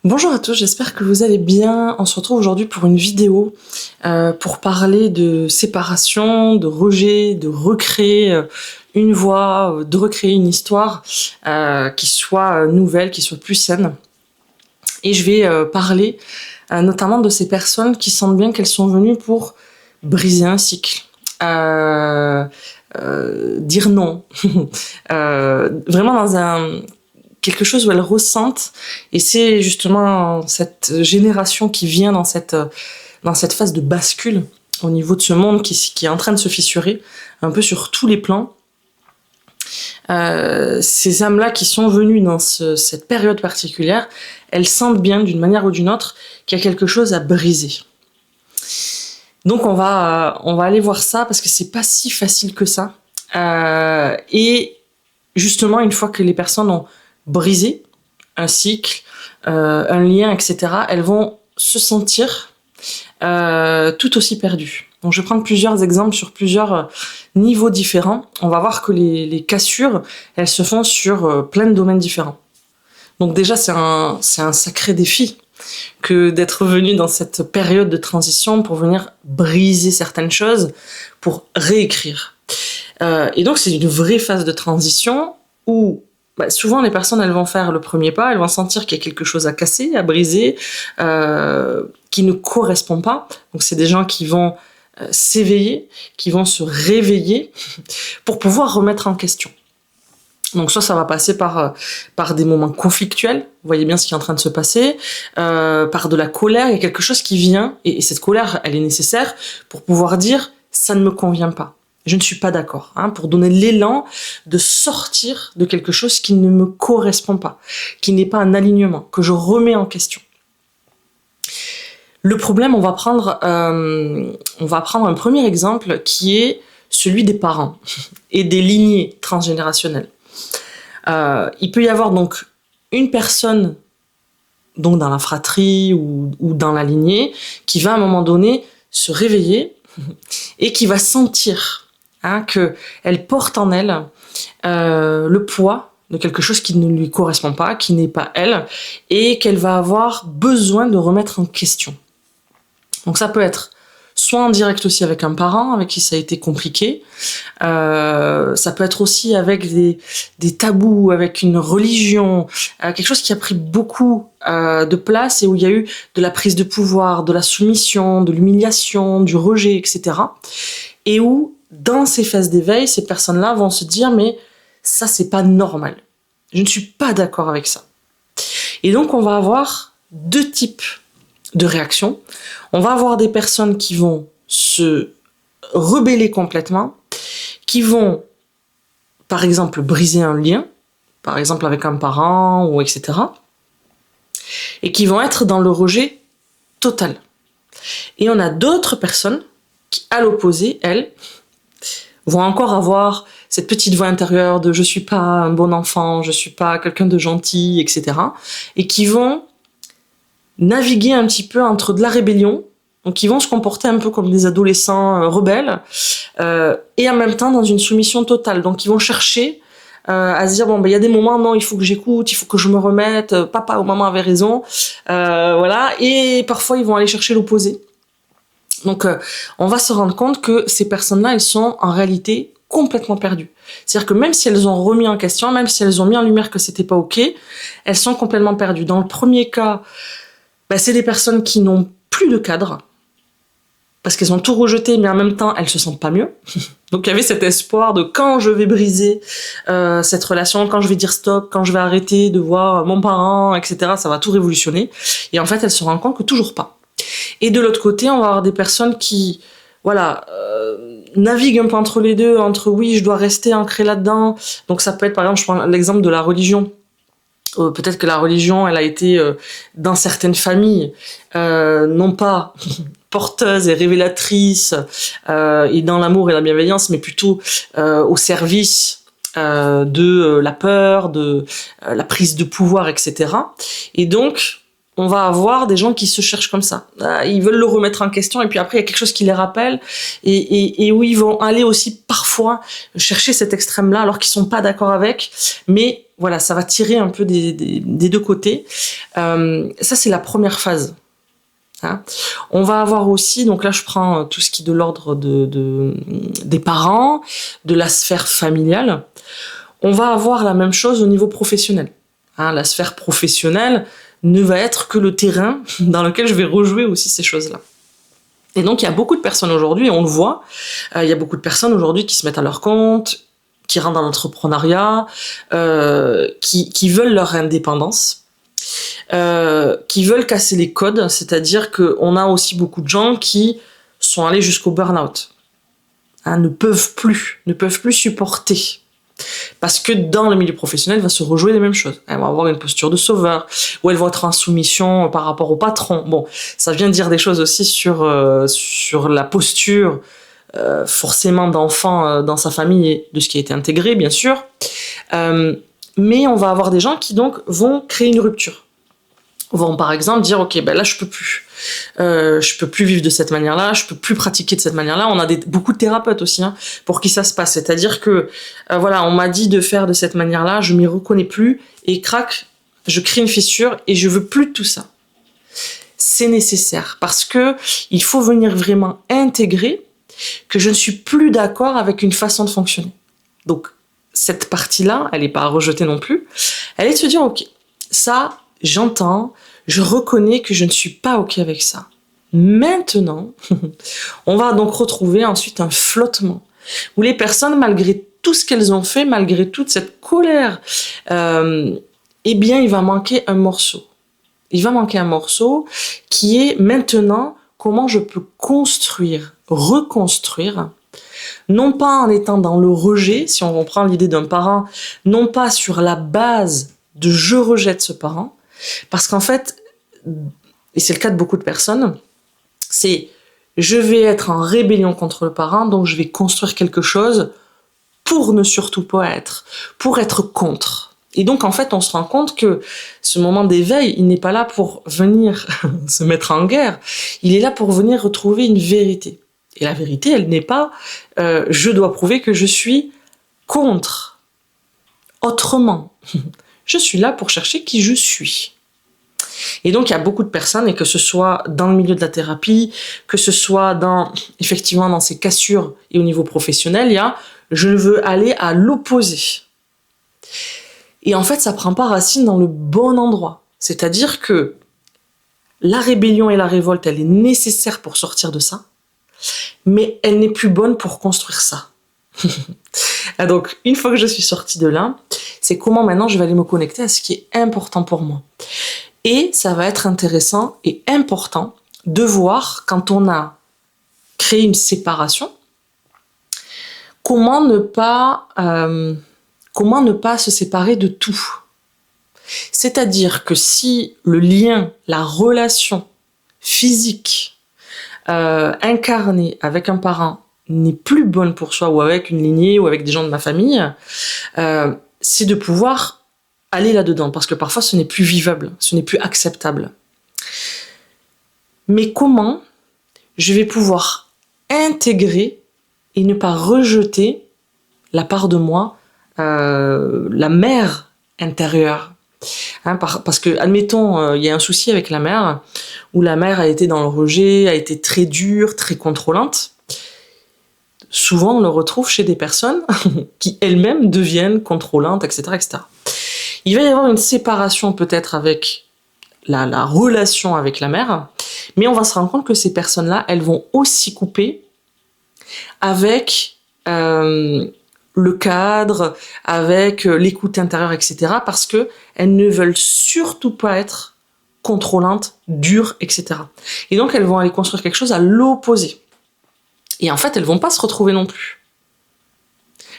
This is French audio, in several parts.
Bonjour à tous, j'espère que vous allez bien. On se retrouve aujourd'hui pour une vidéo pour parler de séparation, de rejet, de recréer une voix, de recréer une histoire qui soit nouvelle, qui soit plus saine. Et je vais parler notamment de ces personnes qui sentent bien qu'elles sont venues pour briser un cycle. Dire non. Vraiment dans quelque chose où elles ressentent, et c'est justement cette génération qui vient dans cette phase de bascule au niveau de ce monde qui est en train de se fissurer un peu sur tous les plans. Ces âmes-là qui sont venues dans cette période particulière, elles sentent bien d'une manière ou d'une autre qu'il y a quelque chose à briser. Donc on va aller voir ça parce que c'est pas si facile que ça. Et justement, une fois que les personnes ont brisé un cycle, un lien, etc., elles vont se sentir tout aussi perdues. Donc je vais prendre plusieurs exemples sur plusieurs niveaux différents. On va voir que les cassures, elles se font sur plein de domaines différents. Donc déjà, c'est un sacré défi que d'être venu dans cette période de transition pour venir briser certaines choses, pour réécrire. Et donc c'est une vraie phase de transition où souvent les personnes elles vont faire le premier pas, elles vont sentir qu'il y a quelque chose à casser, à briser, qui ne correspond pas. Donc c'est des gens qui vont s'éveiller, qui vont se réveiller pour pouvoir remettre en question. Donc soit ça va passer par des moments conflictuels, vous voyez bien ce qui est en train de se passer, par de la colère, il y a quelque chose qui vient, et cette colère elle est nécessaire pour pouvoir dire ça ne me convient pas. Je ne suis pas d'accord, pour donner l'élan de sortir de quelque chose qui ne me correspond pas, qui n'est pas un alignement, que je remets en question. Le problème, on va prendre un premier exemple qui est celui des parents et des lignées transgénérationnelles. Il peut y avoir donc une personne donc dans la fratrie ou dans la lignée qui va à un moment donné se réveiller et qui va sentir qu'elle porte en elle le poids de quelque chose qui ne lui correspond pas, qui n'est pas elle, et qu'elle va avoir besoin de remettre en question. Donc ça peut être soit en direct aussi avec un parent avec qui ça a été compliqué, ça peut être aussi avec des tabous, avec une religion, quelque chose qui a pris beaucoup de place et où il y a eu de la prise de pouvoir, de la soumission, de l'humiliation, du rejet, etc. Et où dans ces phases d'éveil, ces personnes-là vont se dire mais ça c'est pas normal, je ne suis pas d'accord avec ça. Et donc on va avoir deux types de réactions. On va avoir des personnes qui vont se rebeller complètement, qui vont par exemple briser un lien, par exemple avec un parent ou etc. et qui vont être dans le rejet total. Et on a d'autres personnes qui, à l'opposé, elles, vont encore avoir cette petite voix intérieure de « je suis pas un bon enfant, je suis pas quelqu'un de gentil », etc. et qui vont naviguer un petit peu entre de la rébellion, donc ils vont se comporter un peu comme des adolescents rebelles, et en même temps dans une soumission totale. Donc ils vont chercher à se dire bon il y a des moments non il faut que j'écoute, il faut que je me remette, papa ou maman avait raison, voilà, et parfois ils vont aller chercher l'opposé. Donc on va se rendre compte que ces personnes-là elles sont en réalité complètement perdues. C'est-à-dire que même si elles ont remis en question, même si elles ont mis en lumière que c'était pas ok, elles sont complètement perdues. Dans le premier cas, c'est des personnes qui n'ont plus de cadre, parce qu'elles ont tout rejeté, mais en même temps, elles se sentent pas mieux. Donc il y avait cet espoir de quand je vais briser cette relation, quand je vais dire stop, quand je vais arrêter de voir mon parent, etc., ça va tout révolutionner. Et en fait, elles se rendent compte que toujours pas. Et de l'autre côté, on va avoir des personnes qui, naviguent un peu entre les deux, entre oui, je dois rester ancré là-dedans. Donc ça peut être, par exemple, je prends l'exemple de la religion. Peut-être que la religion, elle a été dans certaines familles, non pas porteuse et révélatrice et dans l'amour et la bienveillance, mais plutôt au service de la peur, de la prise de pouvoir, etc. Et donc, on va avoir des gens qui se cherchent comme ça. Ils veulent le remettre en question et puis après il y a quelque chose qui les rappelle et où ils vont aller aussi parfois chercher cet extrême-là alors qu'ils sont pas d'accord avec. Mais voilà, ça va tirer un peu des deux côtés. Ça c'est la première phase. Hein. On va avoir aussi, donc là je prends tout ce qui est de l'ordre des parents, de la sphère familiale. On va avoir la même chose au niveau professionnel. Hein, la sphère professionnelle ne va être que le terrain dans lequel je vais rejouer aussi ces choses-là. Et donc il y a beaucoup de personnes aujourd'hui, on le voit, il y a beaucoup de personnes aujourd'hui qui se mettent à leur compte, qui rentrent dans l'entrepreneuriat, qui veulent leur indépendance, qui veulent casser les codes, c'est-à-dire qu'on a aussi beaucoup de gens qui sont allés jusqu'au burn-out, hein, ne peuvent plus supporter. Parce que dans le milieu professionnel, il va se rejouer les mêmes choses. Elles vont avoir une posture de sauveur, ou elles vont être en soumission par rapport au patron. Bon, ça vient dire des choses aussi sur la posture, forcément d'enfant dans sa famille et de ce qui a été intégré, bien sûr. Mais on va avoir des gens qui donc vont créer une rupture. Vont par exemple dire ok ben là je peux plus vivre de cette manière-là, je peux plus pratiquer de cette manière-là. On a beaucoup de thérapeutes aussi hein, pour qui ça se passe, c'est-à-dire que voilà on m'a dit de faire de cette manière-là, je m'y reconnais plus et crac, je crée une fissure et je veux plus de tout ça. C'est nécessaire parce que il faut venir vraiment intégrer que je ne suis plus d'accord avec une façon de fonctionner. Donc cette partie-là, elle n'est pas à rejeter non plus. Elle est de se dire ok ça j'entends, je reconnais que je ne suis pas ok avec ça. Maintenant, on va donc retrouver ensuite un flottement où les personnes, malgré tout ce qu'elles ont fait, malgré toute cette colère, eh bien, il va manquer un morceau. Il va manquer un morceau qui est maintenant comment je peux construire, reconstruire, non pas en étant dans le rejet, si on reprend l'idée d'un parent, non pas sur la base de je rejette ce parent, parce qu'en fait, et c'est le cas de beaucoup de personnes, c'est je vais être en rébellion contre le parent, donc je vais construire quelque chose pour ne surtout pas être, pour être contre. Et donc en fait, on se rend compte que ce moment d'éveil, il n'est pas là pour venir se mettre en guerre, il est là pour venir retrouver une vérité. Et la vérité, elle n'est pas je dois prouver que je suis contre, autrement. Je suis là pour chercher qui je suis. Et donc, il y a beaucoup de personnes, et que ce soit dans le milieu de la thérapie, que ce soit effectivement dans ces cassures et au niveau professionnel, il y a je veux aller à l'opposé. Et en fait, ça prend pas racine dans le bon endroit. C'est-à-dire que la rébellion et la révolte, elle est nécessaire pour sortir de ça, mais elle n'est plus bonne pour construire ça. Et donc, une fois que je suis sortie de là, c'est comment maintenant je vais aller me connecter à ce qui est important pour moi. Et ça va être intéressant et important de voir quand on a créé une séparation, comment ne pas se séparer de tout. C'est-à-dire que si le lien, la relation physique incarnée avec un parent n'est plus bonne pour soi, ou avec une lignée, ou avec des gens de ma famille, c'est de pouvoir aller là-dedans, parce que parfois ce n'est plus vivable, ce n'est plus acceptable. Mais comment je vais pouvoir intégrer et ne pas rejeter la part de moi, la mère intérieure, hein, parce que, admettons, il y a un souci avec la mère, où la mère a été dans le rejet, a été très dure, très contrôlante. Souvent, on le retrouve chez des personnes qui elles-mêmes deviennent contrôlantes, etc., etc. Il va y avoir une séparation peut-être avec la relation avec la mère, mais on va se rendre compte que ces personnes-là, elles vont aussi couper avec le cadre, avec l'écoute intérieure, etc., parce que elles ne veulent surtout pas être contrôlantes, dures, etc. Et donc, elles vont aller construire quelque chose à l'opposé. Et en fait, elles vont pas se retrouver non plus.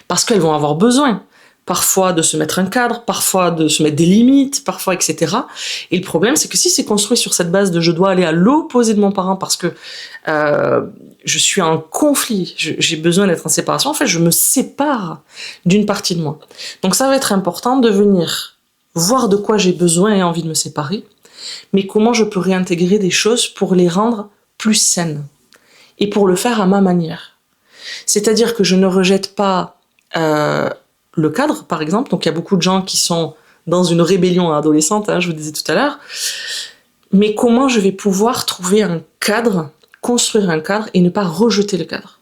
Parce qu'elles vont avoir besoin, parfois de se mettre un cadre, parfois de se mettre des limites, parfois, etc. Et le problème, c'est que si c'est construit sur cette base de je dois aller à l'opposé de mon parent parce que je suis en conflit, j'ai besoin d'être en séparation, en fait, je me sépare d'une partie de moi. Donc ça va être important de venir voir de quoi j'ai besoin et envie de me séparer, mais comment je peux réintégrer des choses pour les rendre plus saines et pour le faire à ma manière. C'est-à-dire que je ne rejette pas le cadre, par exemple. Donc il y a beaucoup de gens qui sont dans une rébellion adolescente, je vous disais tout à l'heure. Mais comment je vais pouvoir trouver un cadre, construire un cadre et ne pas rejeter le cadre?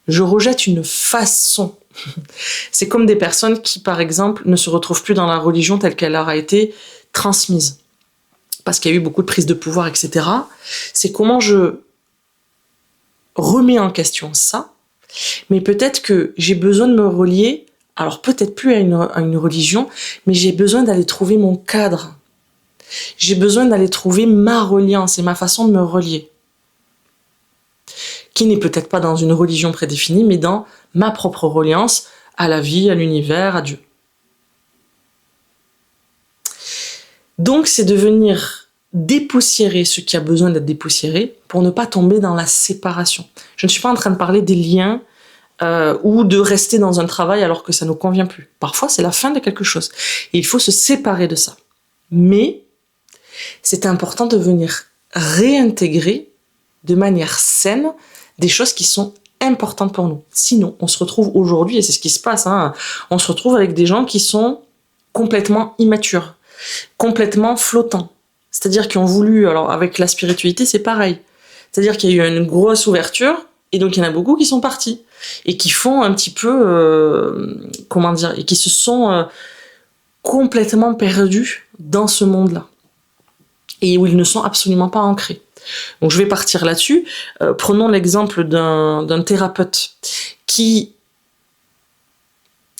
Je rejette une façon. C'est comme des personnes qui, par exemple, ne se retrouvent plus dans la religion telle qu'elle leur a été transmise. Parce qu'il y a eu beaucoup de prise de pouvoir, etc. C'est comment je remets en question ça. Mais peut-être que j'ai besoin de me relier, alors peut-être plus à une religion, mais j'ai besoin d'aller trouver mon cadre. J'ai besoin d'aller trouver ma reliance et ma façon de me relier. Qui n'est peut-être pas dans une religion prédéfinie, mais dans ma propre reliance à la vie, à l'univers, à Dieu. Donc c'est de venir dépoussiérer ce qui a besoin d'être dépoussiéré pour ne pas tomber dans la séparation. Je ne suis pas en train de parler des liens ou de rester dans un travail alors que ça ne nous convient plus. Parfois c'est la fin de quelque chose et il faut se séparer de ça. Mais c'est important de venir réintégrer de manière saine des choses qui sont importantes pour nous. Sinon, on se retrouve aujourd'hui, et c'est ce qui se passe, on se retrouve avec des gens qui sont complètement immatures, complètement flottants. C'est-à-dire qu'ils ont voulu, alors avec la spiritualité, c'est pareil. C'est-à-dire qu'il y a eu une grosse ouverture, et donc il y en a beaucoup qui sont partis, et qui font un petit peu, et qui se sont complètement perdus dans ce monde-là, et où ils ne sont absolument pas ancrés. Donc je vais partir là-dessus. Prenons l'exemple d'un thérapeute qui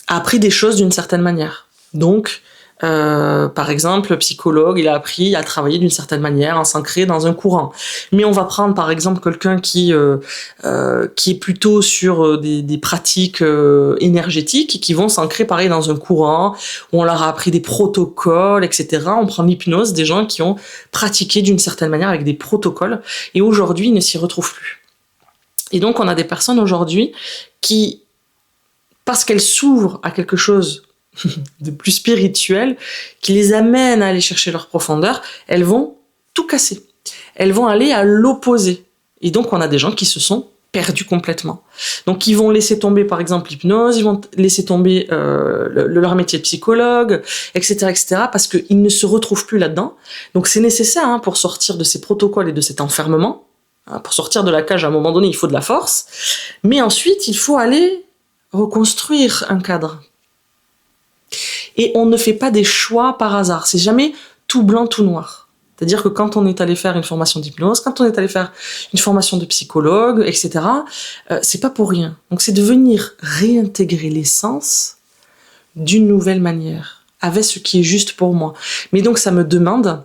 a appris des choses d'une certaine manière. Donc, par exemple, le psychologue, il a appris à travailler d'une certaine manière, à s'ancrer dans un courant. Mais on va prendre par exemple quelqu'un qui est plutôt sur des pratiques énergétiques et qui vont s'ancrer pareil dans un courant où on leur a appris des protocoles, etc. On prend l'hypnose, des gens qui ont pratiqué d'une certaine manière avec des protocoles et aujourd'hui ils ne s'y retrouvent plus. Et donc on a des personnes aujourd'hui qui, parce qu'elles s'ouvrent à quelque chose de plus spirituel, qui les amène à aller chercher leur profondeur, elles vont tout casser. Elles vont aller à l'opposé. Et donc, on a des gens qui se sont perdus complètement. Donc, ils vont laisser tomber, par exemple, l'hypnose, ils vont laisser tomber leur métier de psychologue, etc., etc., parce qu'ils ne se retrouvent plus là-dedans. Donc, c'est nécessaire pour sortir de ces protocoles et de cet enfermement. Pour sortir de la cage, à un moment donné, il faut de la force. Mais ensuite, il faut aller reconstruire un cadre. Et on ne fait pas des choix par hasard. C'est jamais tout blanc, tout noir. C'est-à-dire que quand on est allé faire une formation d'hypnose, quand on est allé faire une formation de psychologue, etc., c'est pas pour rien. Donc c'est de venir réintégrer l'essence d'une nouvelle manière, avec ce qui est juste pour moi. Mais donc ça me demande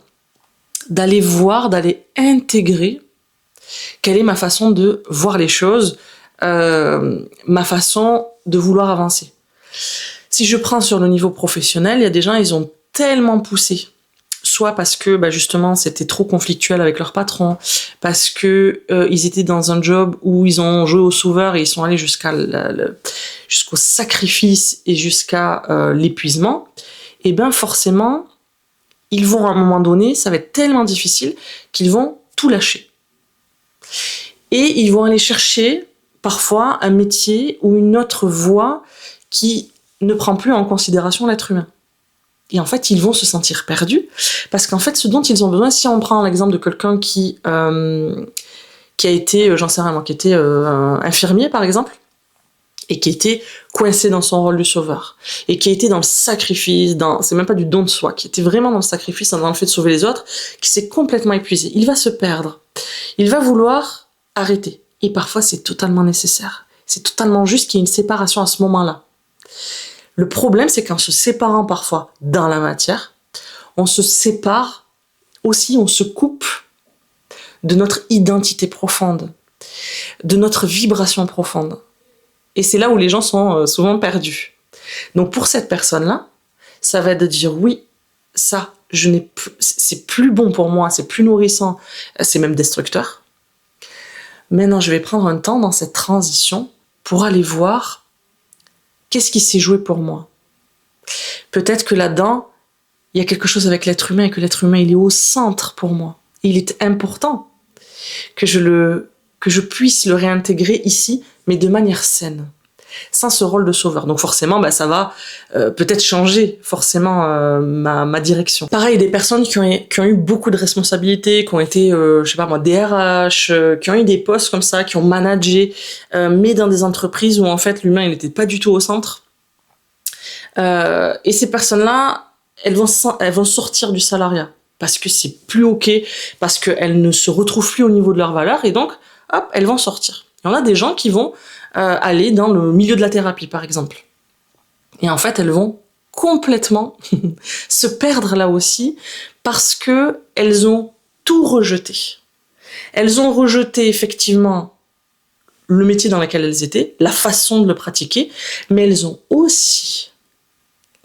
d'aller voir, d'aller intégrer quelle est ma façon de voir les choses, ma façon de vouloir avancer. Si je prends sur le niveau professionnel, il y a des gens, ils ont tellement poussé, soit parce que justement c'était trop conflictuel avec leur patron, parce que ils étaient dans un job où ils ont joué au sauveur et ils sont allés jusqu'au sacrifice et jusqu'à l'épuisement, et forcément, ils vont à un moment donné, ça va être tellement difficile qu'ils vont tout lâcher. Et ils vont aller chercher parfois un métier ou une autre voie qui ne prend plus en considération l'être humain. Et en fait, ils vont se sentir perdus, parce qu'en fait, ce dont ils ont besoin, si on prend l'exemple de quelqu'un qui a été, qui était infirmier, par exemple, et qui était coincé dans son rôle de sauveur, et qui était dans le sacrifice, c'est même pas du don de soi, qui était vraiment dans le sacrifice, dans le fait de sauver les autres, qui s'est complètement épuisé. Il va se perdre. Il va vouloir arrêter. Et parfois, c'est totalement nécessaire. C'est totalement juste qu'il y ait une séparation à ce moment-là. Le problème, c'est qu'en se séparant parfois dans la matière, on se sépare aussi, on se coupe de notre identité profonde, de notre vibration profonde. Et c'est là où les gens sont souvent perdus. Donc pour cette personne-là, ça va être de dire oui, ça, c'est plus bon pour moi, c'est plus nourrissant, c'est même destructeur. Maintenant, je vais prendre un temps dans cette transition pour aller voir qu'est-ce qui s'est joué pour moi. Peut-être que là-dedans, il y a quelque chose avec l'être humain et que l'être humain, il est au centre pour moi. Et il est important que je puisse le réintégrer ici, mais de manière saine, sans ce rôle de sauveur. Donc forcément, ça va peut-être changer forcément ma direction. Pareil, des personnes qui ont eu beaucoup de responsabilités, qui ont été, je sais pas moi, DRH, qui ont eu des postes comme ça, qui ont managé, mais dans des entreprises où en fait l'humain il n'était pas du tout au centre. Et ces personnes-là, elles vont sortir du salariat parce que c'est plus ok, parce qu'elles ne se retrouvent plus au niveau de leurs valeurs et donc, hop, elles vont sortir. Il y en a des gens qui vont aller dans le milieu de la thérapie, par exemple. Et en fait, elles vont complètement se perdre là aussi parce que elles ont tout rejeté. Elles ont rejeté effectivement le métier dans lequel elles étaient, la façon de le pratiquer, mais elles ont aussi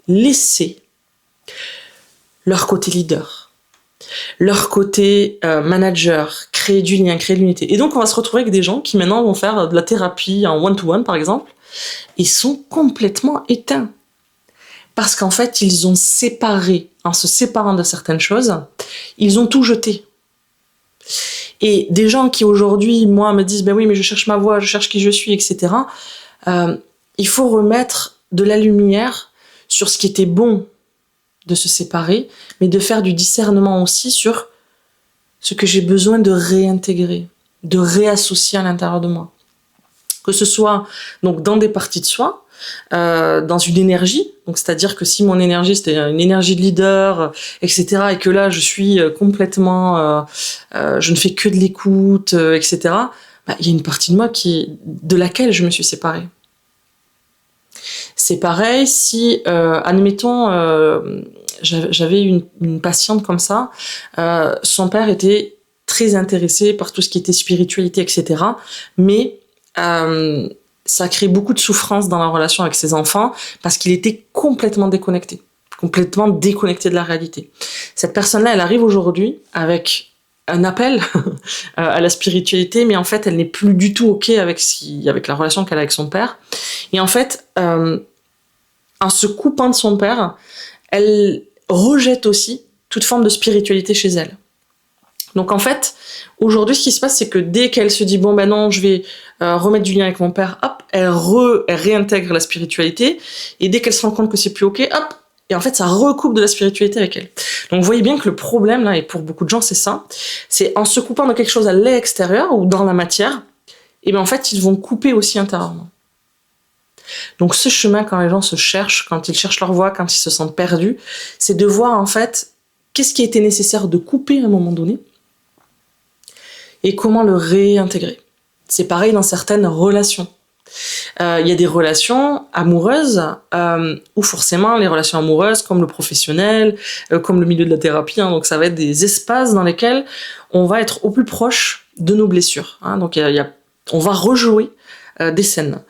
laissé leur côté leader, leur côté manager, créer du lien, créer de l'unité. Et donc, on va se retrouver avec des gens qui maintenant vont faire de la thérapie en one-to-one, par exemple, et sont complètement éteints. Parce qu'en fait, ils ont séparé, en se séparant de certaines choses, ils ont tout jeté. Et des gens qui aujourd'hui, moi, me disent, oui, mais je cherche ma voie, je cherche qui je suis, etc. Il faut remettre de la lumière sur ce qui était bon de se séparer, mais de faire du discernement aussi sur ce que j'ai besoin de réintégrer, de réassocier à l'intérieur de moi. Que ce soit donc dans des parties de soi, dans une énergie, donc c'est-à-dire que si mon énergie c'était une énergie de leader, etc., et que là je suis complètement, je ne fais que de l'écoute, etc., il y a une partie de moi de laquelle je me suis séparée. C'est pareil si, admettons, j'avais une patiente comme ça, son père était très intéressé par tout ce qui était spiritualité, etc., mais ça crée beaucoup de souffrance dans la relation avec ses enfants parce qu'il était complètement déconnecté de la réalité. Cette personne-là, elle arrive aujourd'hui avec un appel à la spiritualité, mais en fait, elle n'est plus du tout ok avec la relation qu'elle a avec son père. Et en fait, en se coupant de son père, elle rejette aussi toute forme de spiritualité chez elle. Donc en fait, aujourd'hui, ce qui se passe, c'est que dès qu'elle se dit non, je vais remettre du lien avec mon père, hop, elle réintègre la spiritualité, et dès qu'elle se rend compte que c'est plus ok, hop, et en fait, ça recoupe de la spiritualité avec elle. Donc vous voyez bien que le problème là, et pour beaucoup de gens, c'est ça, c'est en se coupant de quelque chose à l'extérieur ou dans la matière, et bien en fait, ils vont couper aussi intérieurement. Donc ce chemin, quand les gens se cherchent, quand ils cherchent leur voie, quand ils se sentent perdus, c'est de voir en fait qu'est-ce qui a été nécessaire de couper à un moment donné et comment le réintégrer. C'est pareil dans certaines relations. Il y a des relations amoureuses où forcément les relations amoureuses, comme le professionnel, comme le milieu de la thérapie, donc ça va être des espaces dans lesquels on va être au plus proche de nos blessures. Donc on va rejouer des scènes.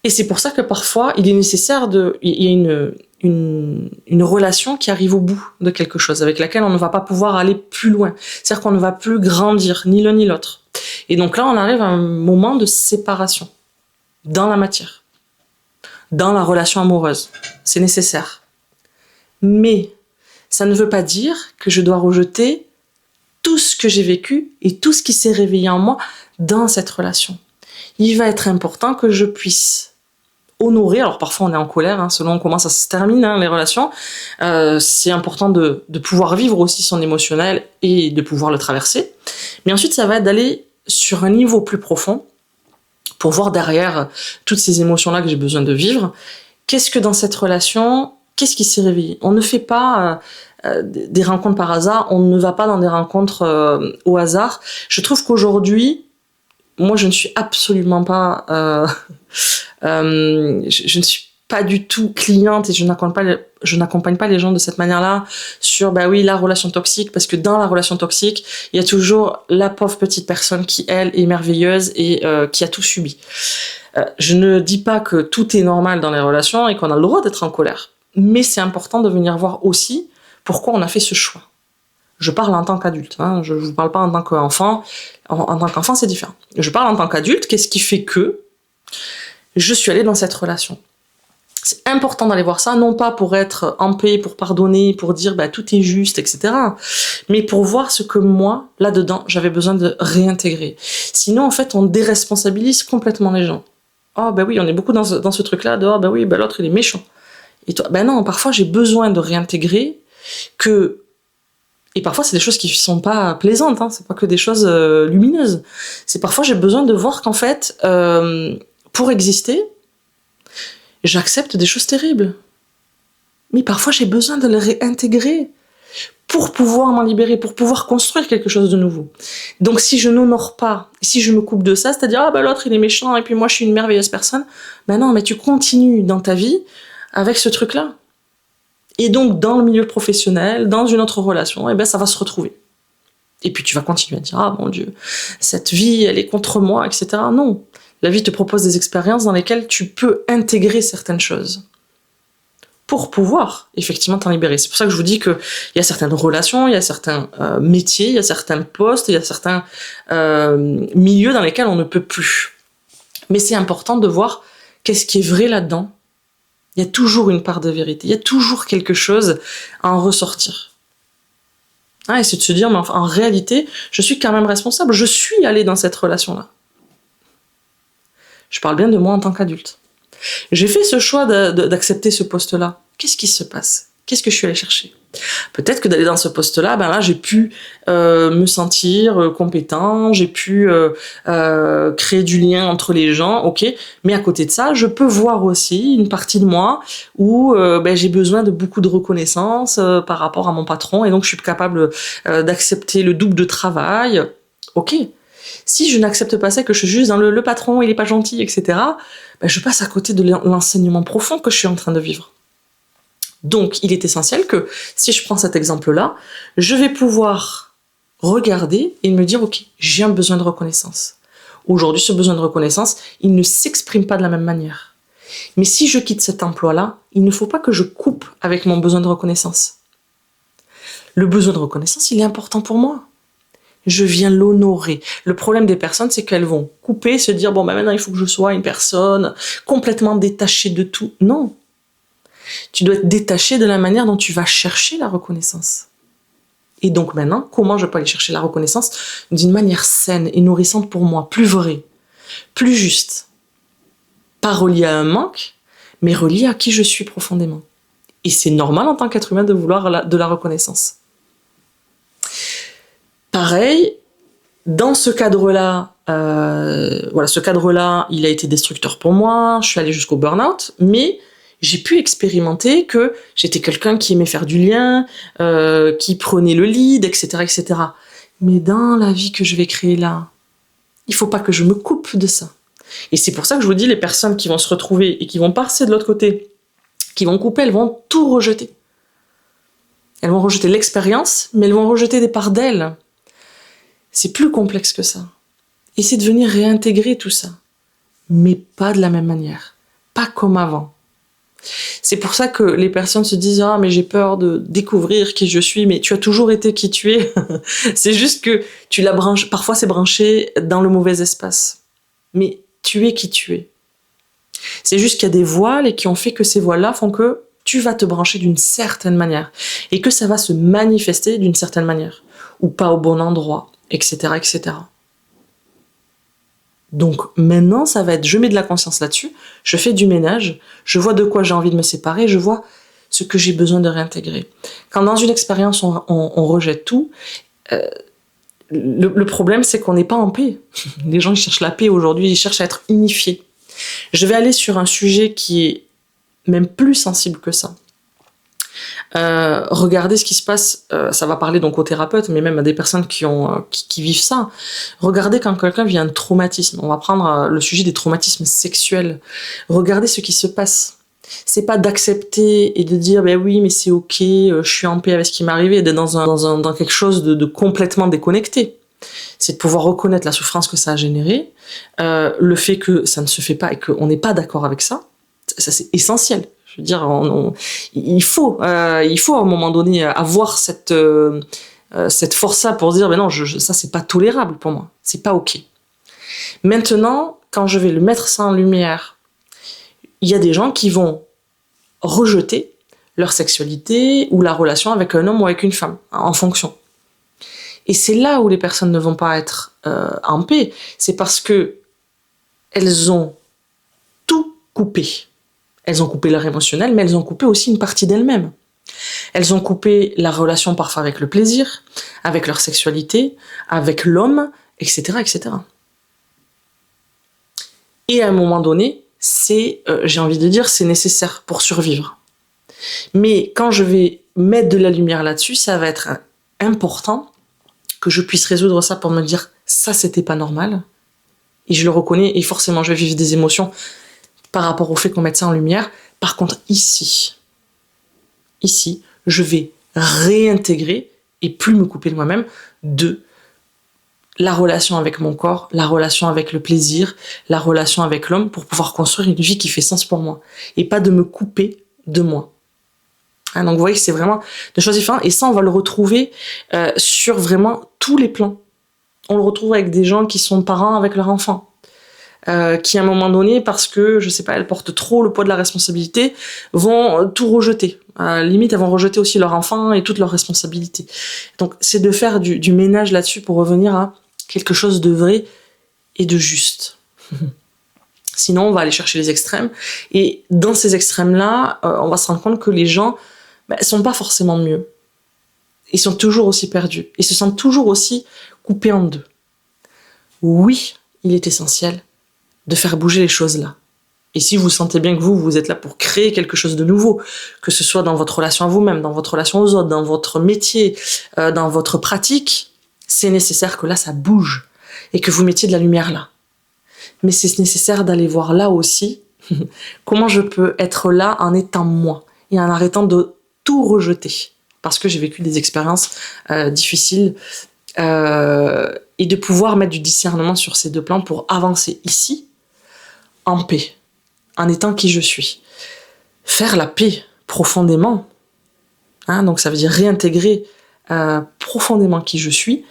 Et c'est pour ça que parfois, il est nécessaire il y a une relation qui arrive au bout de quelque chose, avec laquelle on ne va pas pouvoir aller plus loin. C'est-à-dire qu'on ne va plus grandir, ni l'un ni l'autre. Et donc là, on arrive à un moment de séparation, dans la matière, dans la relation amoureuse. C'est nécessaire. Mais ça ne veut pas dire que je dois rejeter tout ce que j'ai vécu et tout ce qui s'est réveillé en moi dans cette relation. Il va être important que je puisse honorer, alors parfois on est en colère, selon comment ça se termine, les relations, c'est important de pouvoir vivre aussi son émotionnel et de pouvoir le traverser, mais ensuite ça va être d'aller sur un niveau plus profond pour voir derrière toutes ces émotions-là que j'ai besoin de vivre, qu'est-ce que dans cette relation, qu'est-ce qui s'est réveillé. On ne fait pas des rencontres par hasard, on ne va pas dans des rencontres au hasard. Je trouve qu'aujourd'hui, moi, je ne suis absolument pas... je ne suis pas du tout cliente et je n'accompagne pas les gens de cette manière-là sur, la relation toxique, parce que dans la relation toxique, il y a toujours la pauvre petite personne qui, elle, est merveilleuse et qui a tout subi. Je ne dis pas que tout est normal dans les relations et qu'on a le droit d'être en colère, mais c'est important de venir voir aussi pourquoi on a fait ce choix. Je parle en tant qu'adulte, je ne vous parle pas en tant qu'enfant. En tant qu'enfant, c'est différent. Je parle en tant qu'adulte, qu'est-ce qui fait que je suis allée dans cette relation ? C'est important d'aller voir ça, non pas pour être en paix, pour pardonner, pour dire bah, tout est juste, etc. Mais pour voir ce que moi, là-dedans, j'avais besoin de réintégrer. Sinon, en fait, on déresponsabilise complètement les gens. Oh, bah oui, on est beaucoup dans ce truc-là de oh, bah oui, bah l'autre, il est méchant. Et toi, ben non, parfois, j'ai besoin de réintégrer que. Et parfois, c'est des choses qui sont pas plaisantes, hein, c'est pas que des choses lumineuses. C'est parfois, j'ai besoin de voir qu'en fait, pour exister, j'accepte des choses terribles. Mais parfois, j'ai besoin de les réintégrer pour pouvoir m'en libérer, pour pouvoir construire quelque chose de nouveau. Donc, si je n'honore pas, si je me coupe de ça, c'est-à-dire, ah ben l'autre, il est méchant, et puis moi, je suis une merveilleuse personne, ben non, mais tu continues dans ta vie avec ce truc-là. Et donc, dans le milieu professionnel, dans une autre relation, eh ben, ça va se retrouver. Et puis, tu vas continuer à dire, ah mon Dieu, cette vie, elle est contre moi, etc. Non. La vie te propose des expériences dans lesquelles tu peux intégrer certaines choses pour pouvoir effectivement t'en libérer. C'est pour ça que je vous dis qu'il y a certaines relations, il y a certains métiers, il y a certains postes, il y a certains milieux dans lesquels on ne peut plus. Mais c'est important de voir qu'est-ce qui est vrai là-dedans. Il y a toujours une part de vérité, il y a toujours quelque chose à en ressortir. Et c'est de se dire, mais en réalité, je suis quand même responsable, je suis allée dans cette relation-là. Je parle bien de moi en tant qu'adulte. J'ai fait ce choix d'accepter ce poste-là. Qu'est-ce qui se passe? Qu'est-ce que je suis allée chercher? Peut-être que d'aller dans ce poste-là, ben là, j'ai pu me sentir compétent, j'ai pu créer du lien entre les gens, ok. Mais à côté de ça, je peux voir aussi une partie de moi où j'ai besoin de beaucoup de reconnaissance par rapport à mon patron, et donc je suis capable d'accepter le double de travail, ok. Si je n'accepte pas ça, que je suis juste dans le patron, il est pas gentil, etc., je passe à côté de l'enseignement profond que je suis en train de vivre. Donc, il est essentiel que, si je prends cet exemple-là, je vais pouvoir regarder et me dire, ok, j'ai un besoin de reconnaissance. Aujourd'hui, ce besoin de reconnaissance, il ne s'exprime pas de la même manière. Mais si je quitte cet emploi-là, il ne faut pas que je coupe avec mon besoin de reconnaissance. Le besoin de reconnaissance, il est important pour moi. Je viens l'honorer. Le problème des personnes, c'est qu'elles vont couper, se dire, bon, maintenant, il faut que je sois une personne complètement détachée de tout. Non. Tu dois être détaché de la manière dont tu vas chercher la reconnaissance. Et donc maintenant, comment je peux aller chercher la reconnaissance d'une manière saine et nourrissante pour moi, plus vraie, plus juste. Pas reliée à un manque, mais reliée à qui je suis profondément. Et c'est normal en tant qu'être humain de vouloir de la reconnaissance. Pareil, dans ce cadre-là, ce cadre-là, il a été destructeur pour moi, je suis allée jusqu'au burn-out, mais j'ai pu expérimenter que j'étais quelqu'un qui aimait faire du lien, qui prenait le lead, etc., etc. Mais dans la vie que je vais créer là, il faut pas que je me coupe de ça. Et c'est pour ça que je vous dis, les personnes qui vont se retrouver et qui vont passer de l'autre côté, qui vont couper, elles vont tout rejeter. Elles vont rejeter l'expérience, mais elles vont rejeter des parts d'elles. C'est plus complexe que ça. Et c'est de venir réintégrer tout ça. Mais pas de la même manière. Pas comme avant. C'est pour ça que les personnes se disent « Ah, mais j'ai peur de découvrir qui je suis. » Mais tu as toujours été qui tu es. C'est juste que tu l'as branché. Parfois, c'est branché dans le mauvais espace. Mais tu es qui tu es. C'est juste qu'il y a des voiles et qui ont fait que ces voiles-là font que tu vas te brancher d'une certaine manière. Et que ça va se manifester d'une certaine manière. Ou pas au bon endroit. Etc., etc. Donc maintenant, ça va être, je mets de la conscience là-dessus, je fais du ménage, je vois de quoi j'ai envie de me séparer, je vois ce que j'ai besoin de réintégrer. Quand dans une expérience, on rejette tout, le problème, c'est qu'on n'est pas en paix. Les gens, ils cherchent la paix aujourd'hui, ils cherchent à être unifiés. Je vais aller sur un sujet qui est même plus sensible que ça. Regardez ce qui se passe, ça va parler donc aux thérapeutes, mais même à des personnes qui vivent ça. Regardez quand quelqu'un vit un traumatisme. On va prendre le sujet des traumatismes sexuels. Regardez ce qui se passe. C'est pas d'accepter et de dire ben oui mais c'est ok, je suis en paix avec ce qui m'est arrivé, et d'être dans quelque chose de complètement déconnecté. C'est de pouvoir reconnaître la souffrance que ça a généré, le fait que ça ne se fait pas et qu'on n'est pas d'accord avec ça. Ça c'est essentiel. Je veux dire, il faut à un moment donné avoir cette force-là pour dire, ben non, ça c'est pas tolérable pour moi, c'est pas ok. Maintenant, quand je vais le mettre ça en lumière, il y a des gens qui vont rejeter leur sexualité ou la relation avec un homme ou avec une femme, en fonction. Et c'est là où les personnes ne vont pas être en paix. C'est parce que elles ont tout coupé. Elles ont coupé leur émotionnel, mais elles ont coupé aussi une partie d'elles-mêmes. Elles ont coupé la relation parfois avec le plaisir, avec leur sexualité, avec l'homme, etc., etc. Et à un moment donné, j'ai envie de dire, c'est nécessaire pour survivre. Mais quand je vais mettre de la lumière là-dessus, ça va être important que je puisse résoudre ça pour me dire, ça, c'était pas normal. Et je le reconnais, et forcément, je vais vivre des émotions par rapport au fait qu'on mette ça en lumière. Par contre, ici, je vais réintégrer et plus me couper de moi-même de la relation avec mon corps, la relation avec le plaisir, la relation avec l'homme pour pouvoir construire une vie qui fait sens pour moi et pas de me couper de moi. Hein, donc vous voyez que c'est vraiment deux choses différentes et ça on va le retrouver sur vraiment tous les plans. On le retrouve avec des gens qui sont parents avec leurs enfants. Qui à un moment donné, parce que, je sais pas, elles portent trop le poids de la responsabilité, vont tout rejeter. Limite, elles vont rejeter aussi leur enfant et toutes leurs responsabilités. Donc, c'est de faire du ménage là-dessus pour revenir à quelque chose de vrai et de juste. Sinon, on va aller chercher les extrêmes. Et dans ces extrêmes-là, on va se rendre compte que les gens sont pas forcément mieux. Ils sont toujours aussi perdus. Ils se sentent toujours aussi coupés en deux. Oui, il est essentiel de faire bouger les choses là. Et si vous sentez bien que vous êtes là pour créer quelque chose de nouveau, que ce soit dans votre relation à vous-même, dans votre relation aux autres, dans votre métier, dans votre pratique, c'est nécessaire que là, ça bouge et que vous mettiez de la lumière là. Mais c'est nécessaire d'aller voir là aussi comment je peux être là en étant moi et en arrêtant de tout rejeter. Parce que j'ai vécu des expériences difficiles et de pouvoir mettre du discernement sur ces deux plans pour avancer ici en paix, en étant qui je suis. Faire la paix profondément, hein, donc ça veut dire réintégrer profondément qui je suis,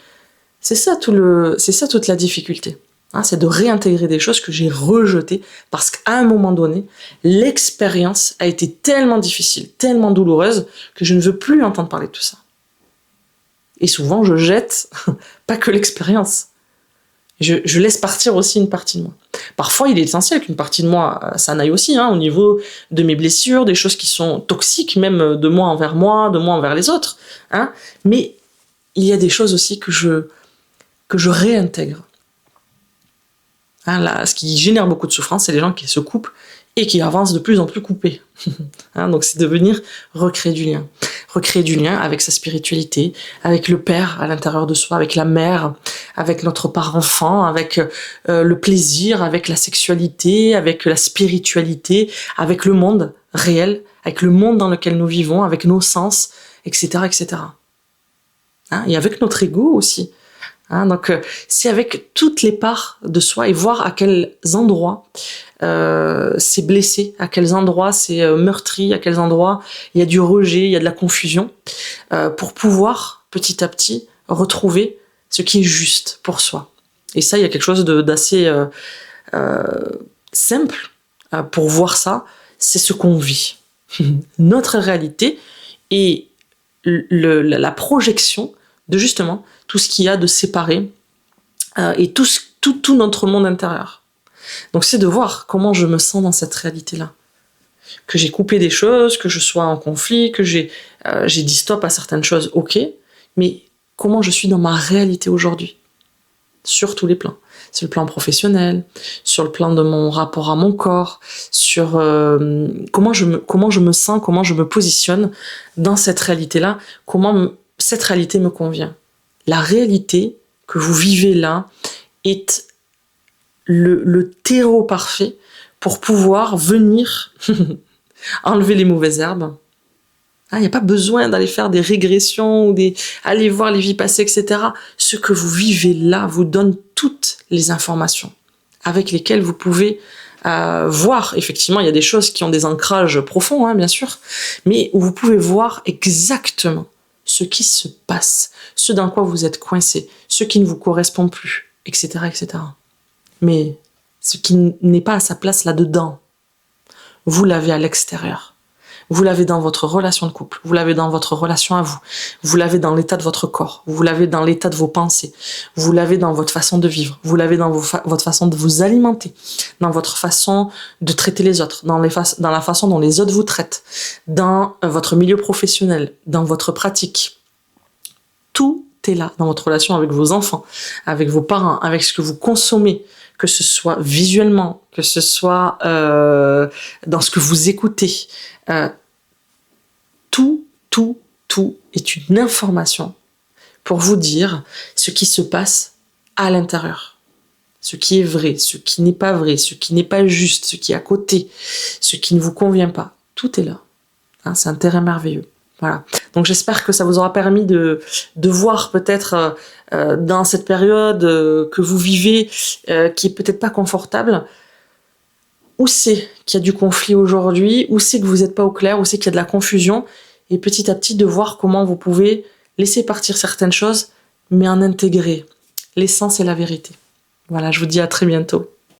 c'est ça toute la difficulté. Hein, c'est de réintégrer des choses que j'ai rejetées parce qu'à un moment donné, l'expérience a été tellement difficile, tellement douloureuse que je ne veux plus entendre parler de tout ça. Et souvent, je jette pas que l'expérience. Je laisse partir aussi une partie de moi. Parfois, il est essentiel qu'une partie de moi s'en aille aussi, hein, au niveau de mes blessures, des choses qui sont toxiques, même de moi, de moi envers les autres. Hein. Mais il y a des choses aussi que je réintègre. Hein, là, ce qui génère beaucoup de souffrance, c'est les gens qui se coupent et qui avancent de plus en plus coupés. Hein, donc c'est de venir recréer du lien. Recréer du lien avec sa spiritualité, avec le père à l'intérieur de soi, avec la mère, avec notre parent-enfant, avec le plaisir, avec la sexualité, avec la spiritualité, avec le monde réel, avec le monde dans lequel nous vivons, avec nos sens, etc. etc. Hein, et avec notre ego aussi. Hein, donc c'est avec toutes les parts de soi et voir à quels endroits c'est blessé, à quels endroits c'est meurtri, à quels endroits il y a du rejet, il y a de la confusion, pour pouvoir petit à petit retrouver ce qui est juste pour soi. Et ça, il y a quelque chose d'assez simple pour voir ça, c'est ce qu'on vit. Notre réalité et la projection de justement tout ce qu'il y a de séparé et tout notre monde intérieur. Donc c'est de voir comment je me sens dans cette réalité-là. Que j'ai coupé des choses, que je sois en conflit, que j'ai dit stop à certaines choses, ok, mais comment je suis dans ma réalité aujourd'hui, sur tous les plans. Sur le plan professionnel, sur le plan de mon rapport à mon corps, sur comment je me sens, comment je me positionne dans cette réalité-là, comment cette réalité me convient. La réalité que vous vivez là est le terreau parfait pour pouvoir venir enlever les mauvaises herbes. Il n'y a pas besoin d'aller faire des régressions ou aller voir les vies passées, etc. Ce que vous vivez là vous donne toutes les informations avec lesquelles vous pouvez voir. Effectivement, il y a des choses qui ont des ancrages profonds, hein, bien sûr, mais où vous pouvez voir exactement ce qui se passe, ce dans quoi vous êtes coincé, ce qui ne vous correspond plus, etc., etc. Mais ce qui n'est pas à sa place là-dedans, vous l'avez à l'extérieur. Vous l'avez dans votre relation de couple, vous l'avez dans votre relation à vous, vous l'avez dans l'état de votre corps, vous l'avez dans l'état de vos pensées, vous l'avez dans votre façon de vivre, vous l'avez dans votre façon de vous alimenter, dans votre façon de traiter les autres, dans la façon dont les autres vous traitent, dans votre milieu professionnel, dans votre pratique. Tout est là dans votre relation avec vos enfants, avec vos parents, avec ce que vous consommez, que ce soit visuellement, que ce soit dans ce que vous écoutez. Tout est une information pour vous dire ce qui se passe à l'intérieur. Ce qui est vrai, ce qui n'est pas vrai, ce qui n'est pas juste, ce qui est à côté, ce qui ne vous convient pas. Tout est là. Hein, c'est un terrain merveilleux. Voilà. Donc j'espère que ça vous aura permis de voir peut-être dans cette période que vous vivez, qui est peut-être pas confortable, où c'est qu'il y a du conflit aujourd'hui, où c'est que vous n'êtes pas au clair, où c'est qu'il y a de la confusion, et petit à petit de voir comment vous pouvez laisser partir certaines choses, mais en intégrer l'essence et la vérité. Voilà, je vous dis à très bientôt.